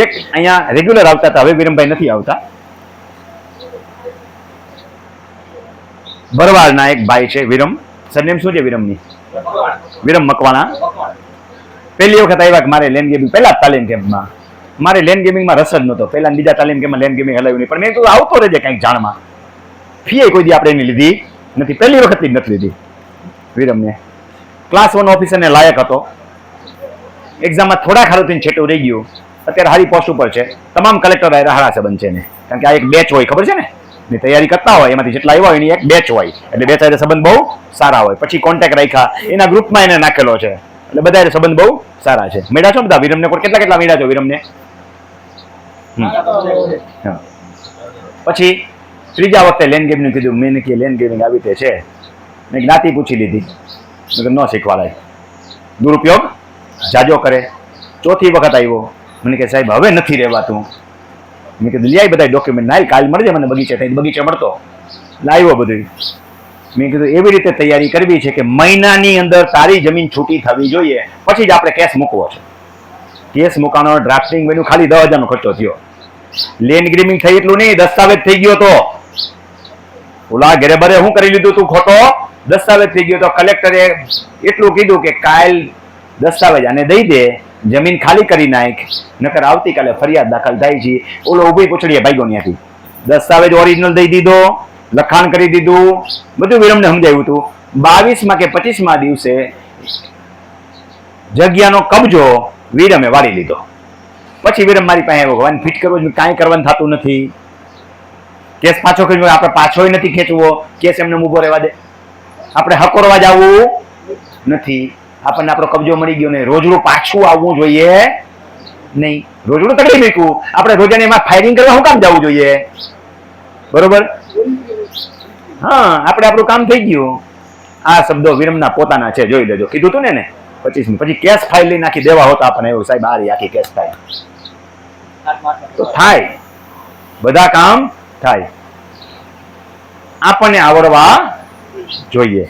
એક અહીંયા રેગ્યુલર આવતા હતા, હવે વિરમભાઈ નથી આવતા. ભરવાડના એક ભાઈ છે વિરમ, સરનેમ શું છે વિરમની? વિરમ મકવાણા. પહેલી વખત આવ્યા કે મારે લેન ગેમિંગ, પહેલા તાલીમ કેમ્પમાં મારે લેન ગેમિંગમાં રસ જ નહોતો. પહેલા બીજા તાલીમ કેમ્પમાં લેન ગેમિંગ હલાવ્યું નહીં, પણ મેં કીધું આવતો રહેજે કંઈક જાણમાં. ફી કોઈ દી આપણે એની લીધી નથી, પહેલી વખત જ નથી લીધી વિરમને. ક્લાસ 1 ઓફિસરને લાયક હતો. એક્ઝામમાં થોડા ખારું છેટું રહી ગયું. અત્યારે હારી પોસ્ટ ઉપર છે. તમામ કલેક્ટર હારા સંબંધ છે ને, કારણ કે આ એક બેચ હોય, ખબર છે ને, ની તૈયારી કરતા હોય એમાંથી જેટલા આવ્યા હોય એની એક બેચ હોય, એટલે બે સાથે સંબંધ બહુ સારા હોય. પછી કોન્ટેક્ટ રાખ્યા, એના ગ્રુપમાં એને નાખેલો છે, એટલે બધા સંબંધ બહુ સારા છે. મેળા છો બધા વિરમને? કેટલા મેળા છો વિરમને? પછી ત્રીજા વખતે લેન ગેમિંગ કીધું. મેં કે લેન ગેમિંગ આવી તે છે, મેં જ્ઞાતિ પૂછી લીધી, ન શીખવાડાય, દુરુપયોગ જાજો કરે. ચોથી વખત આવ્યો, મને કે સાહેબ હવે નથી રહેવાતું. મેં કીધું લઈ બધા ડોક્યુમેન્ટ ના, કાલ મળજે મને બગીચે, બગીચે મળતો લાવ્યો બધું. મેં કીધું એવી રીતે તૈયારી કરવી છે કે મહિનાની અંદર તારી જમીન છૂટી થવી જોઈએ, પછી જ આપણે કેસ મૂકવો છે. કેસ મૂકવાનો ડ્રાફ્ટિંગ બન્યું, ખાલી 10,000નો ખર્ચો થયો. લેન ગ્રીમિંગ થઈ એટલું નહીં, દસ્તાવેજ થઈ ગયો તો ઓલા ઘરે બરે શું કરી લીધું તું, ખોટો દસ્તાવેજ થઈ ગયો તો કલેક્ટરે એટલું કીધું કે કાલ દસ્તાવેજ આને દઈ દે, જમીન ખાલી કરી નાખ, નકર આવતીકાલે ફરિયાદ દાખલ થાય છે. ઓલો ઉભી પૂછડીએ ભાઈગો ત્યાંથી દસ્તાવેજ ઓરિજિનલ દઈ દીધો, લખાણ કરી દીધું, બધું વિરમને સમજાવ્યું હતું. 22માં કે 25માં દિવસે જગ્યાનો કબજો વિરમે વાળી લીધો. પછી વિરમ મારી પાસે આવ્યો, ભગવાન ફિટ કરવો, કાંઈ કરવાનું થતું નથી, કેસ પાછો ખેંચવો, આપણે પાછોય નથી ખેંચવો, કેસ એમને ઊભો રહેવા દે, આપણે હકોરવા જવું નથી, આપણને આપણો કબજો મળી ગયો ને રોજડું પાછું આવવું જોઈએ નહીં. રોજડું તકડી મૂક્યું, આપણે રોજાને એમાં ફાયરિંગ કરવા શું કામ જવું જોઈએ? બરોબર? હા, આપણે આપણું કામ થઈ ગયું. આ શબ્દો વિરમના પોતાના છે, જોઈ લેજો. કીધું તું ને 25. પછી કેસ ફાઇલ લઈ નાખી દેવા હોતા આપણને એવું, સાહેબ આ આખી કેસ થાય તો થાય, બધા કામ થાય, આપણને આવડવા જોઈએ.